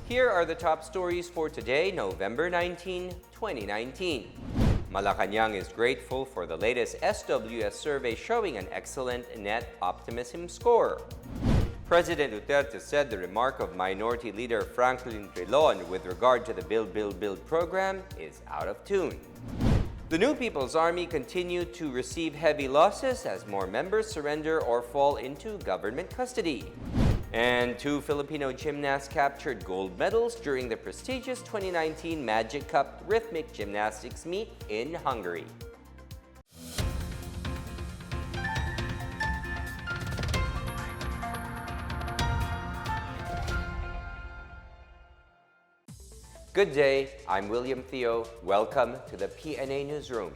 Here are the top stories for today, November 19, 2019. Malacanang is grateful for the latest SWS survey showing an excellent net optimism score. President Duterte said the remark of Minority Leader Franklin Drilon with regard to the Build, Build, Build program is out of tune. The New People's Army continued to receive heavy losses as more members surrender or fall into government custody. And 2 Filipino gymnasts captured gold medals during the prestigious 2019 Magic Cup Rhythmic Gymnastics meet in Hungary. Good day, I'm William Theo. Welcome to the PNA Newsroom.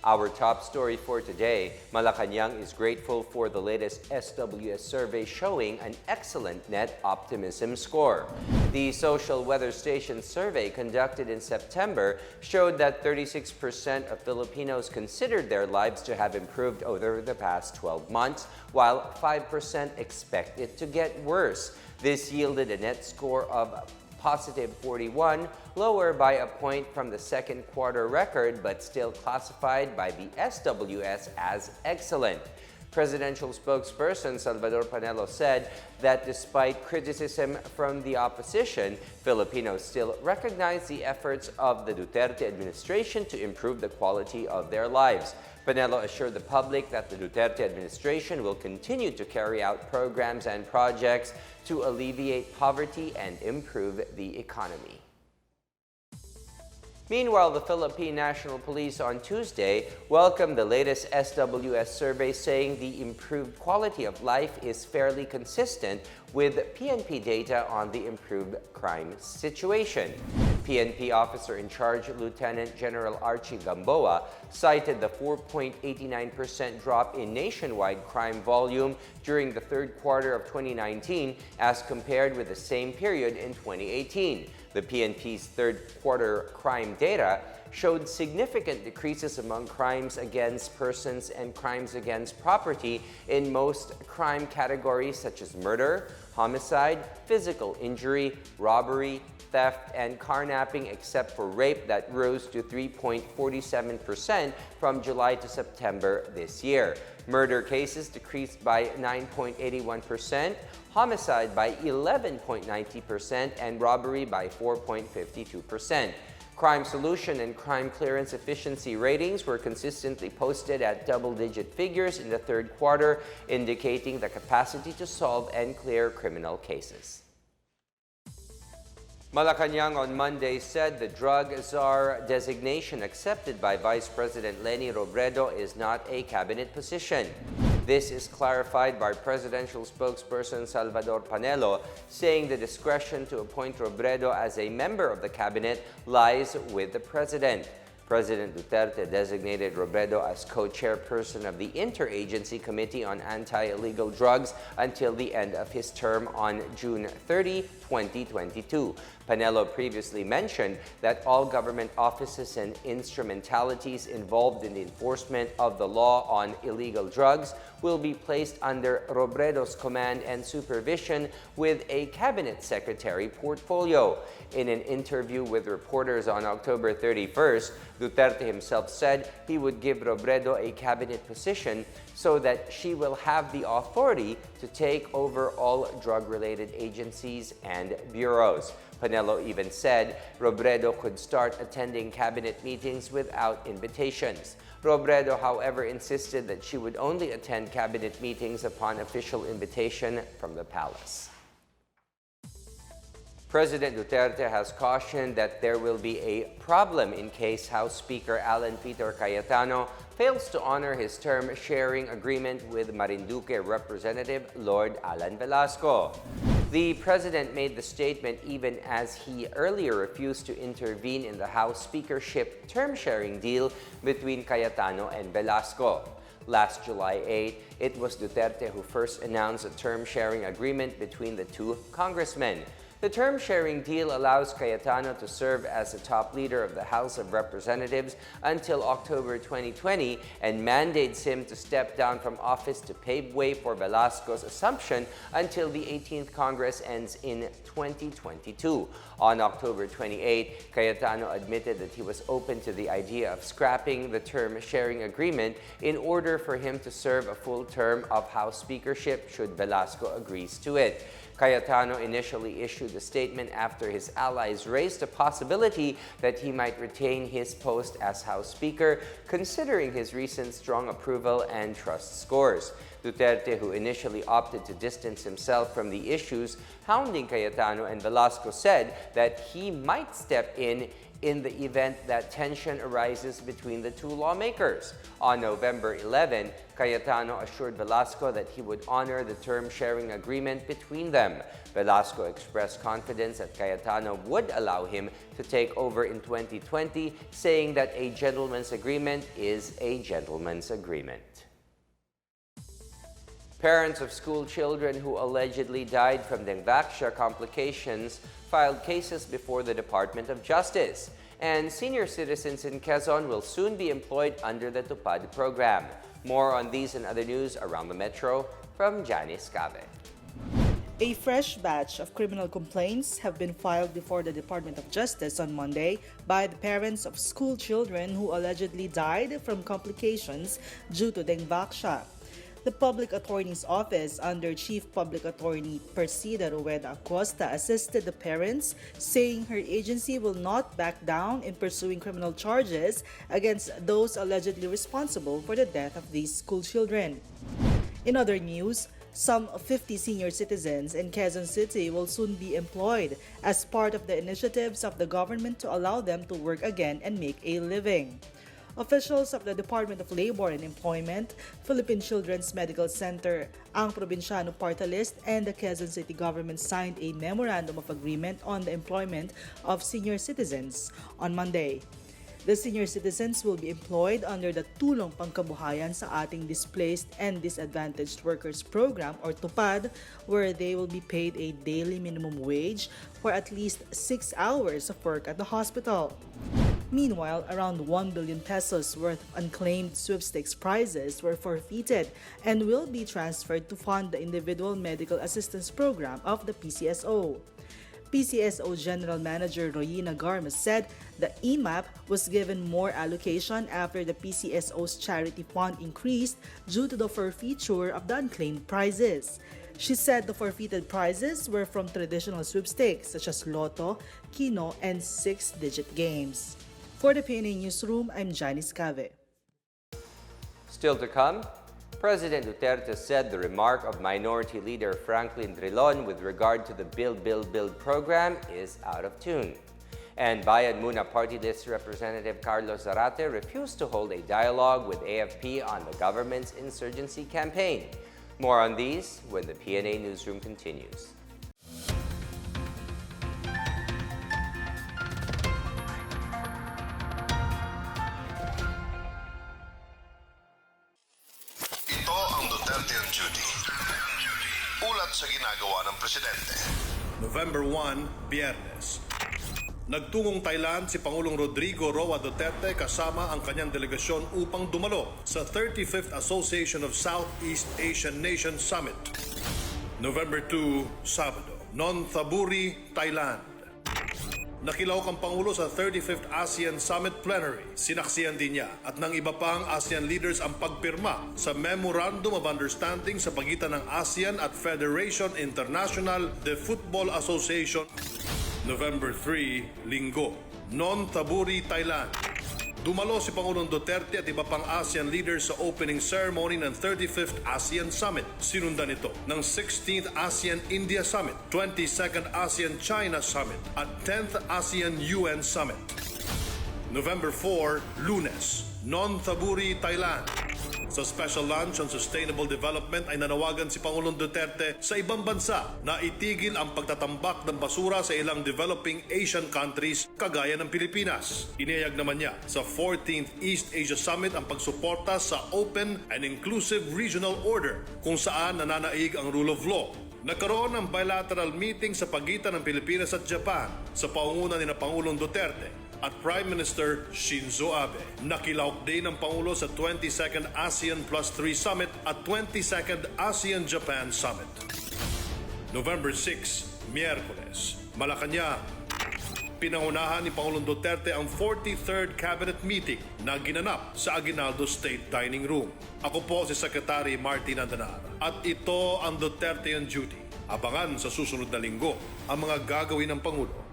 Our top story for today, Malacanang is grateful for the latest SWS survey showing an excellent net optimism score. The Social Weather Station survey conducted in September showed that 36% of Filipinos considered their lives to have improved over the past 12 months, while 5% expect it to get worse. This yielded a net score of positive 41, lower by a point from the second quarter record, but still classified by the SWS as excellent. Presidential spokesperson Salvador Panelo said that despite criticism from the opposition, Filipinos still recognize the efforts of the Duterte administration to improve the quality of their lives. Panelo assured the public that the Duterte administration will continue to carry out programs and projects to alleviate poverty and improve the economy. Meanwhile, the Philippine National Police on Tuesday welcomed the latest SWS survey, saying the improved quality of life is fairly consistent with PNP data on the improved crime situation. PNP Officer in Charge Lieutenant General Archie Gamboa cited the 4.89% drop in nationwide crime volume during the third quarter of 2019 as compared with the same period in 2018. The PNP's third quarter crime data showed significant decreases among crimes against persons and crimes against property in most crime categories such as murder, homicide, physical injury, robbery, theft, and carnapping, except for rape that rose to 3.47% from July to September this year. Murder cases decreased by 9.81%, homicide by 11.90%, and robbery by 4.52%. Crime solution and crime clearance efficiency ratings were consistently posted at double-digit figures in the third quarter, indicating the capacity to solve and clear criminal cases. Malacanang on Monday said the drug czar designation accepted by Vice President Leni Robredo is not a cabinet position. This is clarified by presidential spokesperson Salvador Panelo, saying the discretion to appoint Robredo as a member of the cabinet lies with the president. President Duterte designated Robredo as co-chairperson of the Interagency Committee on Anti-Illegal Drugs until the end of his term on June 30, 2022. Panelo previously mentioned that all government offices and instrumentalities involved in the enforcement of the law on illegal drugs will be placed under Robredo's command and supervision with a cabinet secretary portfolio. In an interview with reporters on October 31st, Duterte himself said he would give Robredo a cabinet position so that she will have the authority to take over all drug-related agencies and bureaus. Panelo even said Robredo could start attending cabinet meetings without invitations. Robredo, however, insisted that she would only attend cabinet meetings upon official invitation from the palace. President Duterte has cautioned that there will be a problem in case House Speaker Alan Peter Cayetano fails to honor his term-sharing agreement with Marinduque Representative Lord Alan Velasco. The president made the statement even as he earlier refused to intervene in the House speakership term-sharing deal between Cayetano and Velasco. Last July 8, it was Duterte who first announced a term-sharing agreement between the two congressmen. The term-sharing deal allows Cayetano to serve as the top leader of the House of Representatives until October 2020 and mandates him to step down from office to pave way for Velasco's assumption until the 18th Congress ends in 2022. On October 28, Cayetano admitted that he was open to the idea of scrapping the term-sharing agreement in order for him to serve a full term of House Speakership should Velasco agrees to it. Cayetano initially issued a statement after his allies raised the possibility that he might retain his post as House Speaker, considering his recent strong approval and trust scores. Duterte, who initially opted to distance himself from the issues hounding Cayetano and Velasco, said that he might step in the event that tension arises between the two lawmakers. On November 11, Cayetano assured Velasco that he would honor the term-sharing agreement between them. Velasco expressed confidence that Cayetano would allow him to take over in 2020, saying that a gentleman's agreement is a gentleman's agreement. Parents of school children who allegedly died from dengue complications filed cases before the Department of Justice. And senior citizens in Quezon will soon be employed under the Tupad program. More on these and other news around the metro from Janice Cave. A fresh batch of criminal complaints have been filed before the Department of Justice on Monday by the parents of school children who allegedly died from complications due to dengue. The Public Attorney's Office under Chief Public Attorney Persida Rueda Acosta assisted the parents, saying her agency will not back down in pursuing criminal charges against those allegedly responsible for the death of these school children. In other news, some 50 senior citizens in Quezon City will soon be employed as part of the initiatives of the government to allow them to work again and make a living. Officials of the Department of Labor and Employment, Philippine Children's Medical Center, ang Probinsyano Party List, and the Quezon City government signed a memorandum of agreement on the employment of senior citizens on Monday. The senior citizens will be employed under the Tulong Pangkabuhayan sa Ating Displaced and Disadvantaged Workers Program or TUPAD, where they will be paid a daily minimum wage for at least 6 hours of work at the hospital. Meanwhile, around 1 billion pesos worth of unclaimed sweepstakes prizes were forfeited and will be transferred to fund the Individual Medical Assistance Program of the PCSO. PCSO General Manager Royina Garmes said the EMAP was given more allocation after the PCSO's charity fund increased due to the forfeiture of the unclaimed prizes. She said the forfeited prizes were from traditional sweepstakes such as Lotto, Kino, and 6-digit games. For the PNA Newsroom, I'm Janice Cave. Still to come, President Duterte said the remark of Minority Leader Franklin Drilon with regard to the Build, Build, Build program is out of tune. And Bayan Muna Party List Representative Carlos Zarate refused to hold a dialogue with AFP on the government's insurgency campaign. More on these when the PNA Newsroom continues. Sa ginagawa ng presidente. November 1, Biyernes. Nagtungong Thailand si Pangulong Rodrigo Roa Duterte kasama ang kanyang delegasyon upang dumalo sa 35th Association of Southeast Asian Nations Summit. November 2, Sabado, Nonthaburi, Thailand. Nakilahok ang Pangulo sa 35th ASEAN Summit Plenary. Sinaksihan din niya at ng iba pang ASEAN leaders ang pagpirma sa Memorandum of Understanding sa pagitan ng ASEAN at Federation International de Football Association. November 3, Linggo, Nonthaburi, Thailand. Dumalo si Pangulong Duterte at iba pang ASEAN leaders sa opening ceremony ng 35th ASEAN Summit. Sinundan ito ng 16th ASEAN-India Summit, 22nd ASEAN-China Summit at 10th ASEAN-UN Summit. November 4, Lunes, Nonthaburi, Thailand. Sa special lunch on sustainable development ay nanawagan si Pangulong Duterte sa ibang bansa na itigil ang pagtatambak ng basura sa ilang developing Asian countries kagaya ng Pilipinas. Inihayag naman niya sa 14th East Asia Summit ang pagsuporta sa open and inclusive regional order kung saan nananaig ang rule of law. Nagkaroon ng bilateral meeting sa pagitan ng Pilipinas at Japan sa paunguna ni Pangulong Duterte at Prime Minister Shinzo Abe. Nakilahok din ng Pangulo sa 22nd ASEAN Plus 3 Summit at 22nd ASEAN-Japan Summit. November 6, Miyerkules, Malacanang. Pinangunahan ni Pangulong Duterte ang 43rd Cabinet Meeting na ginanap sa Aguinaldo State Dining Room. Ako po si Secretary Martin Andanar at ito ang Duterte on Duty. Abangan sa susunod na linggo ang mga gagawin ng Pangulo.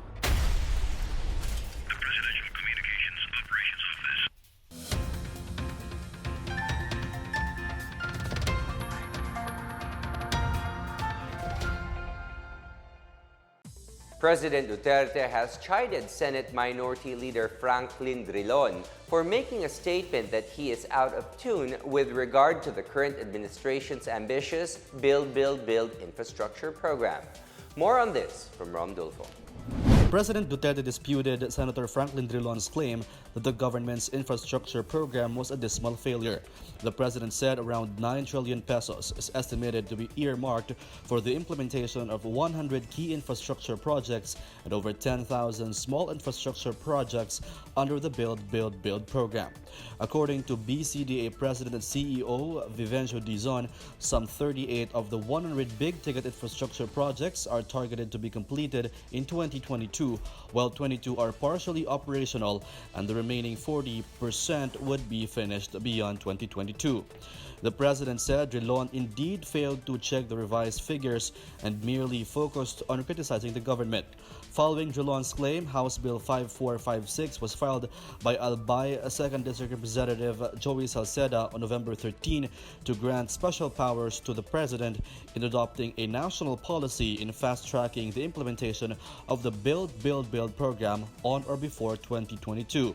President Duterte has chided Senate Minority Leader Franklin Drilon for making a statement that he is out of tune with regard to the current administration's ambitious Build, Build, Build infrastructure program. More on this from Rom Dulfo. President Duterte disputed Senator Franklin Drilon's claim that the government's infrastructure program was a dismal failure. The president said around 9 trillion pesos is estimated to be earmarked for the implementation of 100 key infrastructure projects and over 10,000 small infrastructure projects under the Build, Build, Build program. According to BCDA President and CEO Vivencio Dizon, some 38 of the 100 big-ticket infrastructure projects are targeted to be completed in 2022, while 22 are partially operational and the remaining 40% would be finished beyond 2022. The president said Drilon indeed failed to check the revised figures and merely focused on criticizing the government. Following Drilon's claim, House Bill 5456 was filed by Albay 2nd District Representative Joey Salceda on November 13 to grant special powers to the president in adopting a national policy in fast-tracking the implementation of the Build, Build, Build program on or before 2022.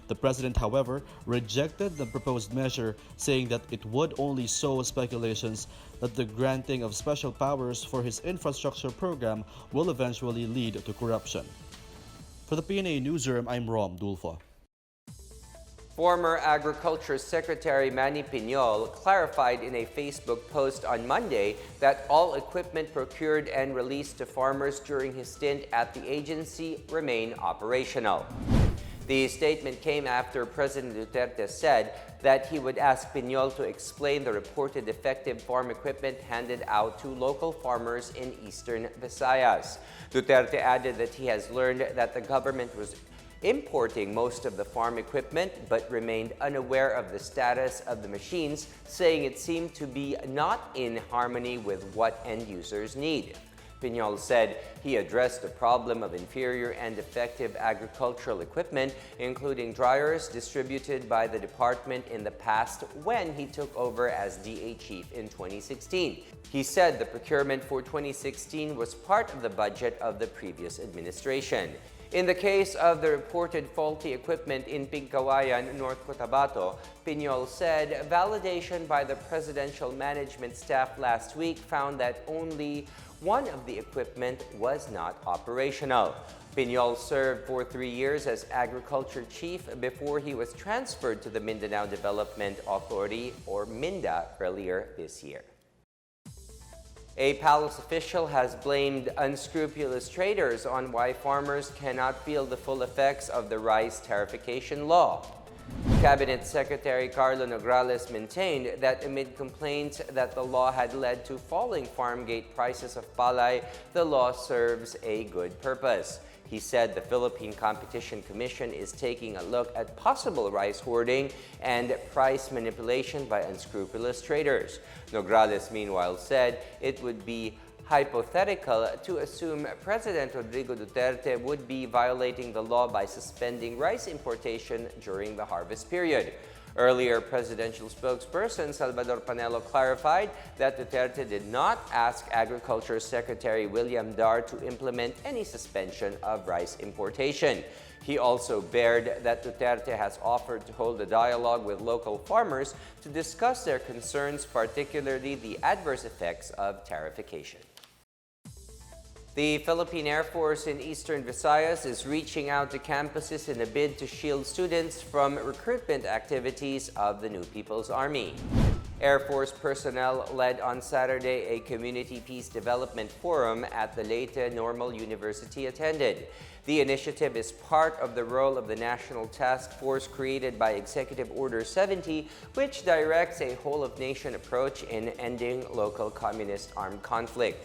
The president, however, rejected the proposed measure, saying that it would only sow speculations that the granting of special powers for his infrastructure program will eventually lead to corruption. For the PNA Newsroom, I'm Rom Dulfo. Former Agriculture Secretary Manny Piñol clarified in a Facebook post on Monday that all equipment procured and released to farmers during his stint at the agency remain operational. The statement came after President Duterte said that he would ask Piñol to explain the reported defective farm equipment handed out to local farmers in eastern Visayas. Duterte added that he has learned that the government was importing most of the farm equipment but remained unaware of the status of the machines, saying it seemed to be not in harmony with what end users need. Piñol said he addressed the problem of inferior and defective agricultural equipment, including dryers distributed by the department in the past when he took over as DA chief in 2016. He said the procurement for 2016 was part of the budget of the previous administration. In the case of the reported faulty equipment in Pigcawayan, North Cotabato, Piñol said validation by the presidential management staff last week found that only one of the equipment was not operational. Piñol served for 3 years as agriculture chief before he was transferred to the Mindanao Development Authority, or MINDA, earlier this year. A palace official has blamed unscrupulous traders on why farmers cannot feel the full effects of the rice tariffication law. Cabinet Secretary Carlo Nograles maintained that amid complaints that the law had led to falling farm gate prices of palay, the law serves a good purpose. He said the Philippine Competition Commission is taking a look at possible rice hoarding and price manipulation by unscrupulous traders. Nograles, meanwhile, said it would be hypothetical to assume President Rodrigo Duterte would be violating the law by suspending rice importation during the harvest period. Earlier, presidential spokesperson Salvador Panelo clarified that Duterte did not ask Agriculture Secretary William Dar to implement any suspension of rice importation. He also bared that Duterte has offered to hold a dialogue with local farmers to discuss their concerns, particularly the adverse effects of tariffication. The Philippine Air Force in Eastern Visayas is reaching out to campuses in a bid to shield students from recruitment activities of the New People's Army. Air Force personnel led on Saturday a community peace development forum at the Leyte Normal University attended. The initiative is part of the role of the National Task Force created by Executive Order 70, which directs a whole-of-nation approach in ending local communist armed conflict.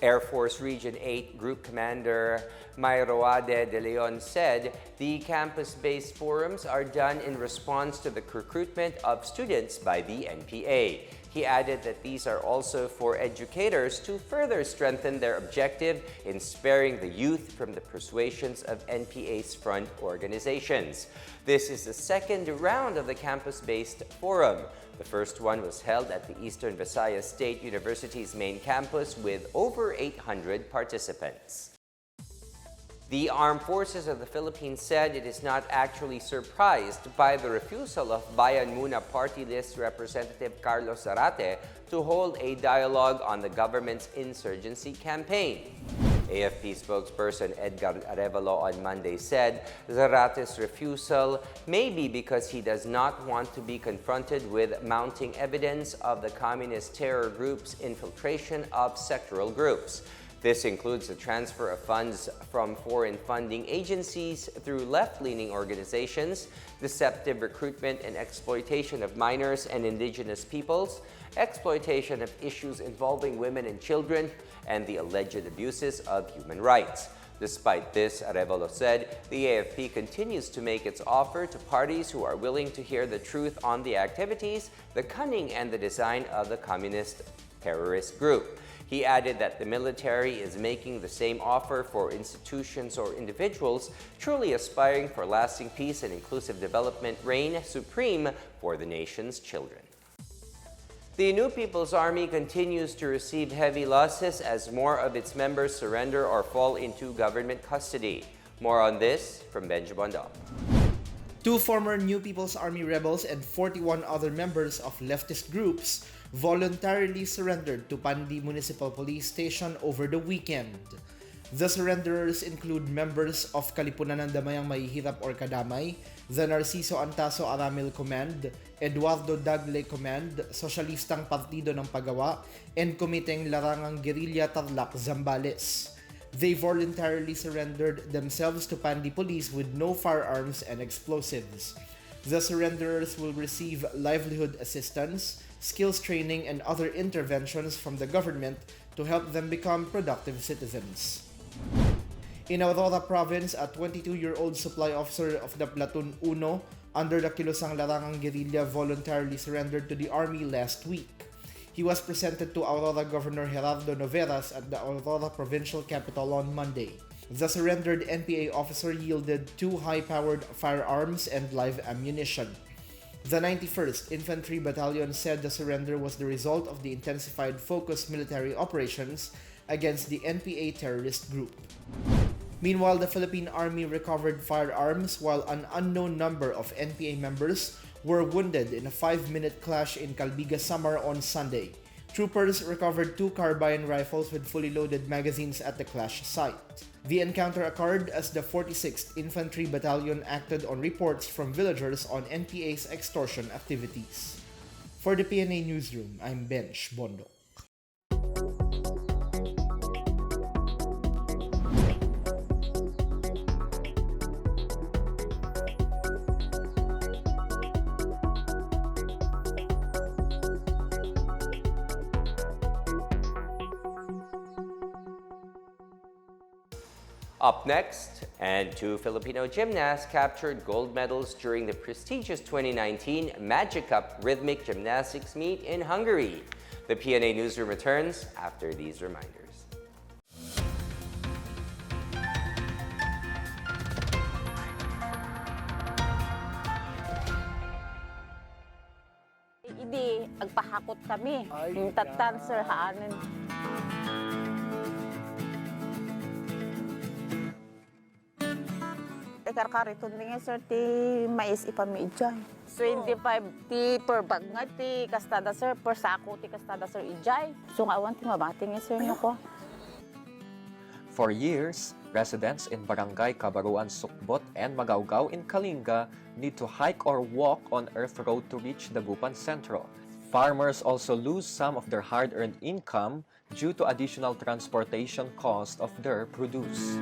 Air Force Region 8 Group Commander Mayroade de Leon said the campus-based forums are done in response to the recruitment of students by the NPA. He added that these are also for educators to further strengthen their objective in sparing the youth from the persuasions of NPA's front organizations. This is the second round of the campus-based forum. The first one was held at the Eastern Visayas State University's main campus with over 800 participants. The Armed Forces of the Philippines said it is not actually surprised by the refusal of Bayan Muna Party List Representative Carlos Zarate to hold a dialogue on the government's insurgency campaign. AFP spokesperson Edgar Arevalo on Monday said Zarate's refusal may be because he does not want to be confronted with mounting evidence of the communist terror group's infiltration of sectoral groups. This includes the transfer of funds from foreign funding agencies through left-leaning organizations, deceptive recruitment and exploitation of minors and indigenous peoples, exploitation of issues involving women and children, and the alleged abuses of human rights. Despite this, Arevalo said the AFP continues to make its offer to parties who are willing to hear the truth on the activities, the cunning, and the design of the communist terrorist group. He added that the military is making the same offer for institutions or individuals truly aspiring for lasting peace and inclusive development reign supreme for the nation's children. The New People's Army continues to receive heavy losses as more of its members surrender or fall into government custody. More on this from Benj Bondo. 2 former New People's Army rebels and 41 other members of leftist groups voluntarily surrendered to Pandi Municipal Police Station over the weekend. The surrenderers include members of Kalipunan ng Damayang Mahihirap or Kadamay, the Narciso Antaso Aramil Command, Eduardo Dagle Command, Sosyalistang Partido ng Pagawa, and Komiteng Larangang Guerrilla Tarlac Zambales. They voluntarily surrendered themselves to Pandi Police with no firearms and explosives. The surrenderers will receive livelihood assistance, skills training, and other interventions from the government to help them become productive citizens. In Aurora Province, a 22-year-old supply officer of the Platoon Uno under the Kilosang Larangang Guerrilla voluntarily surrendered to the Army last week. He was presented to Aurora Governor Gerardo Noveras at the Aurora Provincial Capital on Monday. The surrendered NPA officer yielded 2 high-powered firearms and live ammunition. The 91st Infantry Battalion said the surrender was the result of the intensified focused military operations against the NPA terrorist group. Meanwhile, the Philippine Army recovered firearms while an unknown number of NPA members were wounded in a 5-minute clash in Calbiga, Samar on Sunday. Troopers recovered 2 carbine rifles with fully loaded magazines at the clash site. The encounter occurred as the 46th Infantry Battalion acted on reports from villagers on NPA's extortion activities. For the PNA Newsroom, I'm Benj Bondo. Up next, and 2 Filipino gymnasts captured gold medals during the prestigious 2019 Magic Cup Rhythmic Gymnastics meet in Hungary. The PNA Newsroom returns after these reminders. Idi, agpahakot kami. Yung tatan, sir, haanin. Karkariton nga sir, ti mais ipamidjay. 25 ti per bag nga ti kastada sir, per sako ti kastada sir ijay. So nga awan ti mabati nga sir no ko. For years, residents in Barangay Kabaruan Sukbot and Magaugao in Kalinga need to hike or walk on earth road to reach Dagupan Centro. Farmers also lose some of their hard-earned income due to additional transportation cost of their produce.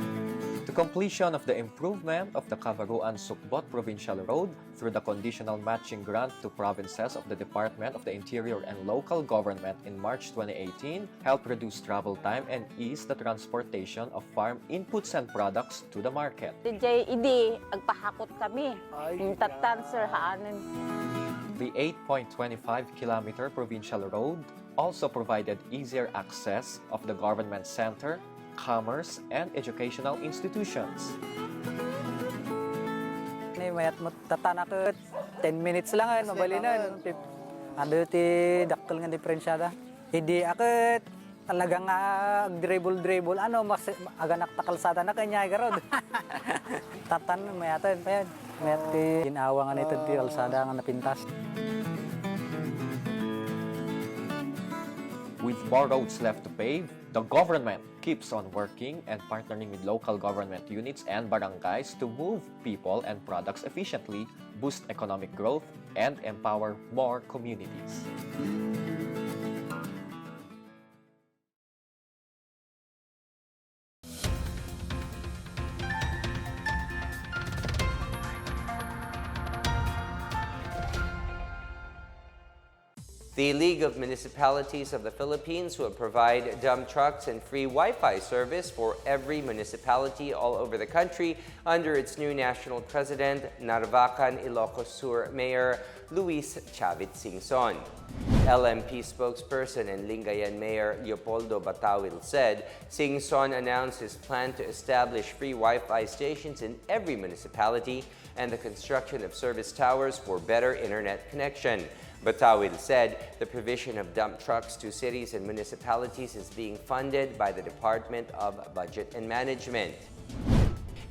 The completion of the improvement of the Cavaruan-Sukbot Provincial Road through the conditional matching grant to provinces of the Department of the Interior and Local Government in March 2018 helped reduce travel time and ease the transportation of farm inputs and products to the market. DJ idi, agpahakot kami. Yung tatan, sir, haanin. The 8.25-kilometer provincial road also provided easier access of the government center, commerce, and educational institutions. Mayat mo tatanakot 10 minutes lang mabalinan. Ando ti dakkel nga diferensyada. Hindi akit talagang dribble mas aganak ta kalsada na kanya garod. Tatan mayatan pa yan. Mayat ti ginawa nga nito ti kalsada nga napintas. With more roads left to pave, the government keeps on working and partnering with local government units and barangays to move people and products efficiently, boost economic growth, and empower more communities. The League of Municipalities of the Philippines will provide dump trucks and free Wi-Fi service for every municipality all over the country under its new national president, Narvacan Ilocos Sur Mayor Luis Chavit Singson. LMP spokesperson and Lingayen Mayor Leopoldo Batawil said Singson announced his plan to establish free Wi-Fi stations in every municipality and the construction of service towers for better internet connection. Batawil said the provision of dump trucks to cities and municipalities is being funded by the Department of Budget and Management.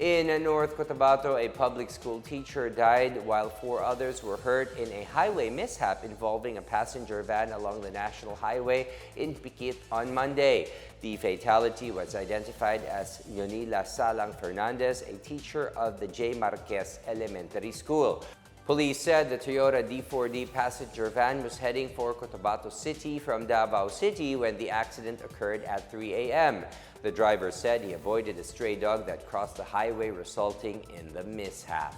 In North Cotabato, a public school teacher died while 4 others were hurt in a highway mishap involving a passenger van along the National Highway in Piquit on Monday. The fatality was identified as Yonila Salang Fernandez, a teacher of the J. Marquez Elementary School. Police said the Toyota D4D passenger van was heading for Cotabato City from Davao City when the accident occurred at 3 a.m. The driver said he avoided a stray dog that crossed the highway, resulting in the mishap.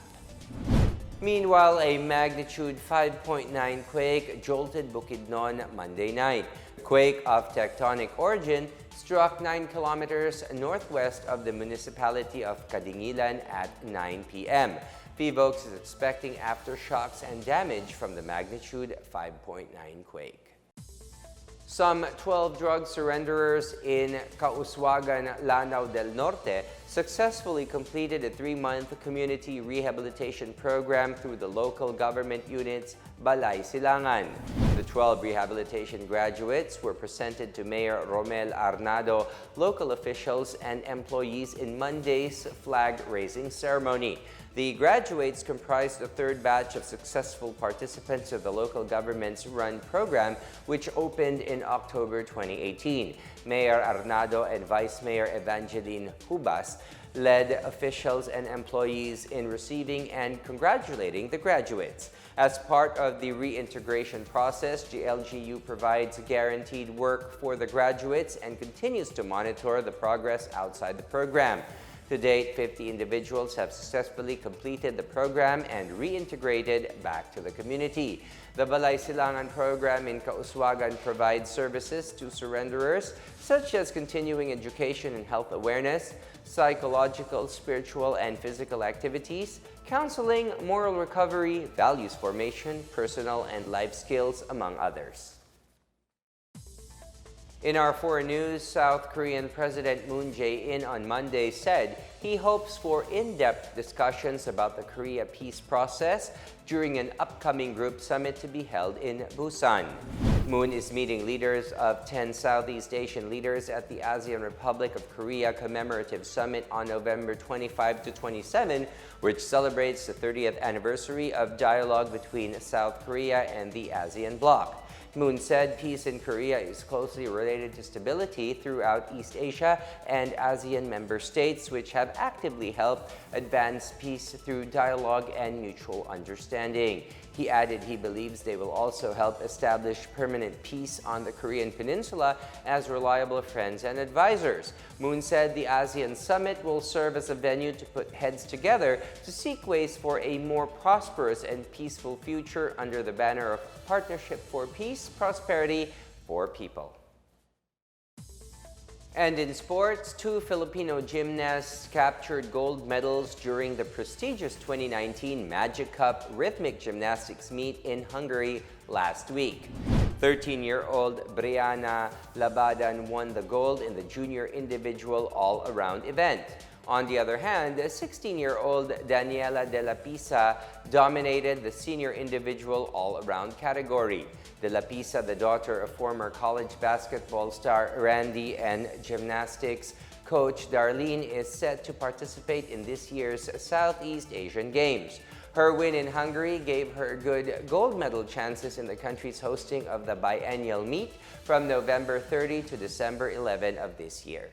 Meanwhile, a magnitude 5.9 quake jolted Bukidnon Monday night. The quake of tectonic origin struck 9 kilometers northwest of the municipality of Kadingilan at 9 p.m. PVOX is expecting aftershocks and damage from the magnitude 5.9 quake. Some 12 drug surrenderers in Causwagan, Lanao del Norte successfully completed a 3-month community rehabilitation program through the local government unit's Balay Silangan. The 12 rehabilitation graduates were presented to Mayor Romel Arnado, local officials, and employees in Monday's flag-raising ceremony. The graduates comprised the 3rd batch of successful participants of the local government's run program, which opened in October 2018. Mayor Arnado and Vice Mayor Evangeline Hubas led officials and employees in receiving and congratulating the graduates. As part of the reintegration process, GLGU provides guaranteed work for the graduates and continues to monitor the progress outside the program. To date, 50 individuals have successfully completed the program and reintegrated back to the community. The Balay Silangan program in Causwagan provides services to surrenderers such as continuing education and health awareness, psychological, spiritual, and physical activities, counseling, moral recovery, values formation, personal and life skills, among others. In our foreign news, South Korean President Moon Jae-in on Monday said he hopes for in-depth discussions about the Korea peace process during an upcoming group summit to be held in Busan. Moon is meeting leaders of 10 Southeast Asian leaders at the ASEAN Republic of Korea Commemorative Summit on November 25 to 27, which celebrates the 30th anniversary of dialogue between South Korea and the ASEAN bloc. Moon said peace in Korea is closely related to stability throughout East Asia and ASEAN member states, which have actively helped advance peace through dialogue and mutual understanding. He added he believes they will also help establish permanent peace on the Korean peninsula as reliable friends and advisors. Moon said the ASEAN summit will serve as a venue to put heads together to seek ways for a more prosperous and peaceful future under the banner of Partnership for Peace, Prosperity for People. And in sports, 2 Filipino gymnasts captured gold medals during the prestigious 2019 Magic Cup Rhythmic Gymnastics meet in Hungary last week. 13-year-old Brianna Labadan won the gold in the junior individual all-around event. On the other hand, 16-year-old Daniela De La Pisa dominated the senior individual all-around category. De La Pisa, the daughter of former college basketball star Randy and gymnastics coach Darlene, is set to participate in this year's Southeast Asian Games. Her win in Hungary gave her good gold medal chances in the country's hosting of the biennial meet from November 30 to December 11 of this year.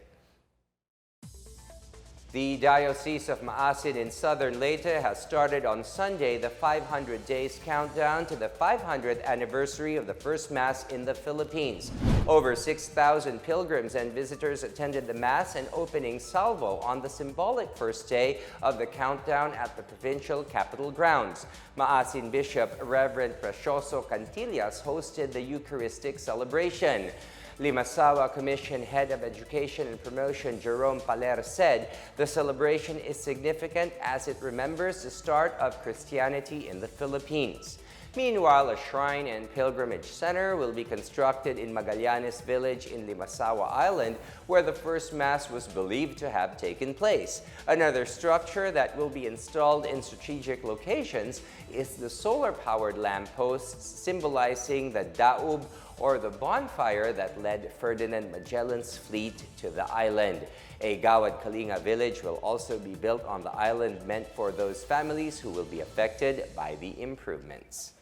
The Diocese of Maasin in southern Leyte has started on Sunday the 500 days countdown to the 500th anniversary of the first Mass in the Philippines. Over 6,000 pilgrims and visitors attended the Mass and opening salvo on the symbolic first day of the countdown at the provincial capital grounds. Maasin Bishop Reverend Precioso Cantillas hosted the Eucharistic celebration. Limasawa Commission Head of Education and Promotion Jerome Paler said the celebration is significant as it remembers the start of Christianity in the Philippines. Meanwhile, a shrine and pilgrimage center will be constructed in Magallanes Village in Limasawa Island, where the first Mass was believed to have taken place. Another structure that will be installed in strategic locations is the solar-powered lampposts symbolizing the daub, or the bonfire that led Ferdinand Magellan's fleet to the island. A Gawad Kalinga village will also be built on the island, meant for those families who will be affected by the improvements.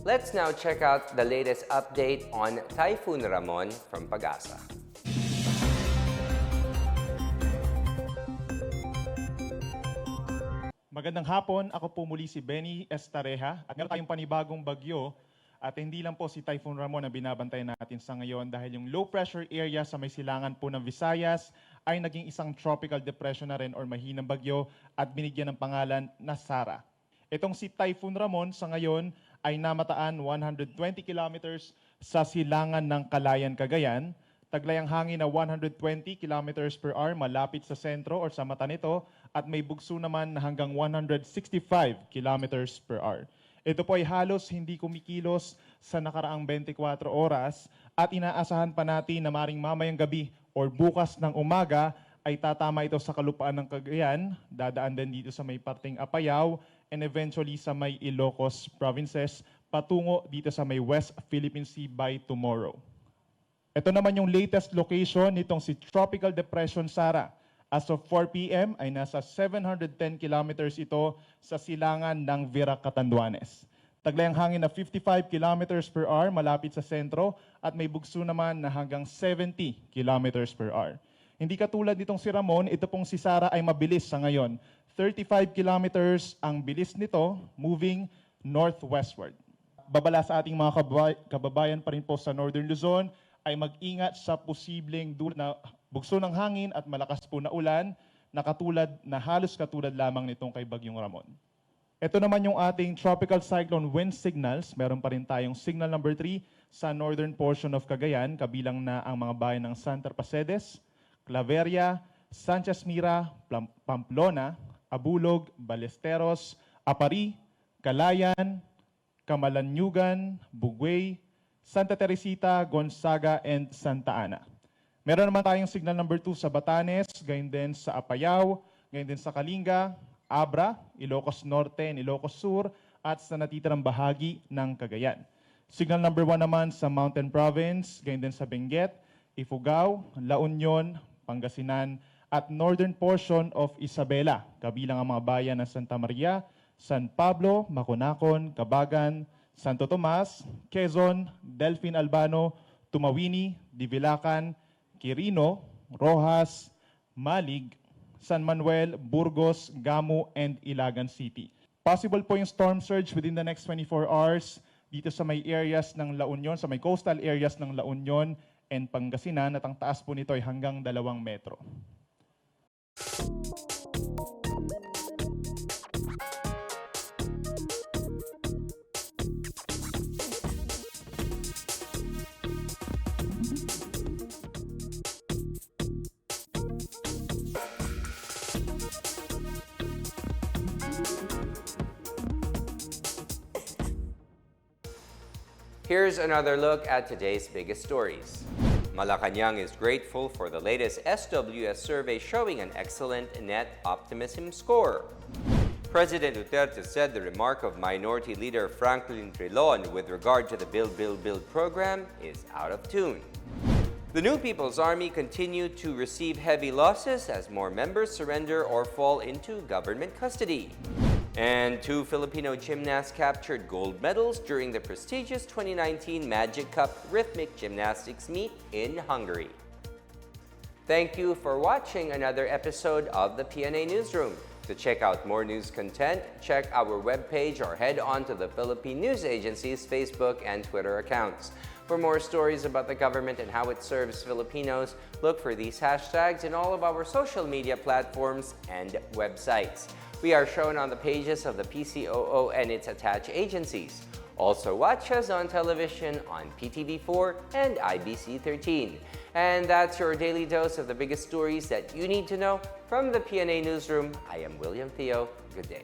Let's now check out the latest update on Typhoon Ramon from Pag-asa. Magandang hapon, ako po muli si Benny Estareja at meron tayong panibagong bagyo at hindi lang po si Typhoon Ramon ang binabantayan natin sa ngayon dahil yung low pressure area sa may silangan po ng Visayas ay naging isang tropical depression na rin or mahinang bagyo at binigyan ng pangalan na Sara. Itong si Typhoon Ramon sa ngayon ay namataan 120 kilometers sa silangan ng Calayan, Cagayan. Taglay ang hangin na 120 kilometers per hour malapit sa sentro or sa mata nito at may bugso naman na hanggang 165 kilometers per hour. Ito po ay halos hindi kumikilos sa nakaraang 24 oras at inaasahan pa natin na maring mamayang gabi or bukas ng umaga ay tatama ito sa kalupaan ng Cagayan, dadaan din dito sa may parteng Apayao and eventually sa may Ilocos provinces patungo dito sa may West Philippine Sea by tomorrow. Ito naman yung latest location nitong si Tropical Depression Sara. As of 4 p.m. ay nasa 710 kilometers ito sa silangan ng Virac, Catanduanes. Taglay ang hangin na 55 kilometers per hour malapit sa sentro at may bugso naman na hanggang 70 kilometers per hour. Hindi katulad nitong si Ramon, ito pong si Sara ay mabilis sa ngayon. 35 kilometers ang bilis nito moving northwestward. Babala sa ating mga kababayan pa rin po sa Northern Luzon ay mag-ingat sa posibleng dulot na bugso ng hangin at malakas po na ulan na halos katulad lamang nitong kay Bagyong Ramon. Ito naman yung ating tropical cyclone wind signals. Meron pa rin tayong signal number 3 sa northern portion of Cagayan, kabilang na ang mga bayan ng Santa Pacedes, Claveria, Sanchez Mira, Pamplona, Abulog, Ballesteros, Apari, Calayan, Camalanyugan, Buguey, Santa Teresita, Gonzaga, and Santa Ana. Meron naman tayong signal number 2 sa Batanes, gayon din sa Apayao, gayon din sa Kalinga, Abra, Ilocos Norte, and Ilocos Sur, at sa natitirang bahagi ng Cagayan. Signal number 1 naman sa Mountain Province, gayon din sa Benguet, Ifugao, La Union, Pangasinan, at northern portion of Isabela, kabilang ang mga bayan ng Santa Maria, San Pablo, Maconacon, Cabagan, Santo Tomas, Quezon, Delfin Albano, Tumawini, Divilacan, Quirino, Rojas, Malig, San Manuel, Burgos, Gamu, and Ilagan City. Possible po yung storm surge within the next 24 hours dito sa may areas ng La Union, sa may coastal areas ng La Union and Pangasinan at ang taas po nito ay hanggang 2 metro. Here's another look at today's biggest stories. Malacanang is grateful for the latest SWS survey showing an excellent net optimism score. President Duterte said the remark of Minority Leader Franklin Drilon with regard to the Build, Build, Build program is out of tune. The New People's Army continued to receive heavy losses as more members surrender or fall into government custody. And 2 Filipino gymnasts captured gold medals during the prestigious 2019 Magic Cup Rhythmic Gymnastics meet in Hungary. Thank you for watching another episode of the PNA Newsroom. To check out more news content, check our webpage or head on to the Philippine News Agency's Facebook and Twitter accounts. For more stories about the government and how it serves Filipinos, look for these hashtags in all of our social media platforms and websites. We are shown on the pages of the PCOO and its attached agencies. Also watch us on television on PTV4 and IBC 13. And that's your daily dose of the biggest stories that you need to know from the PNA Newsroom. I am William Theo. Good day.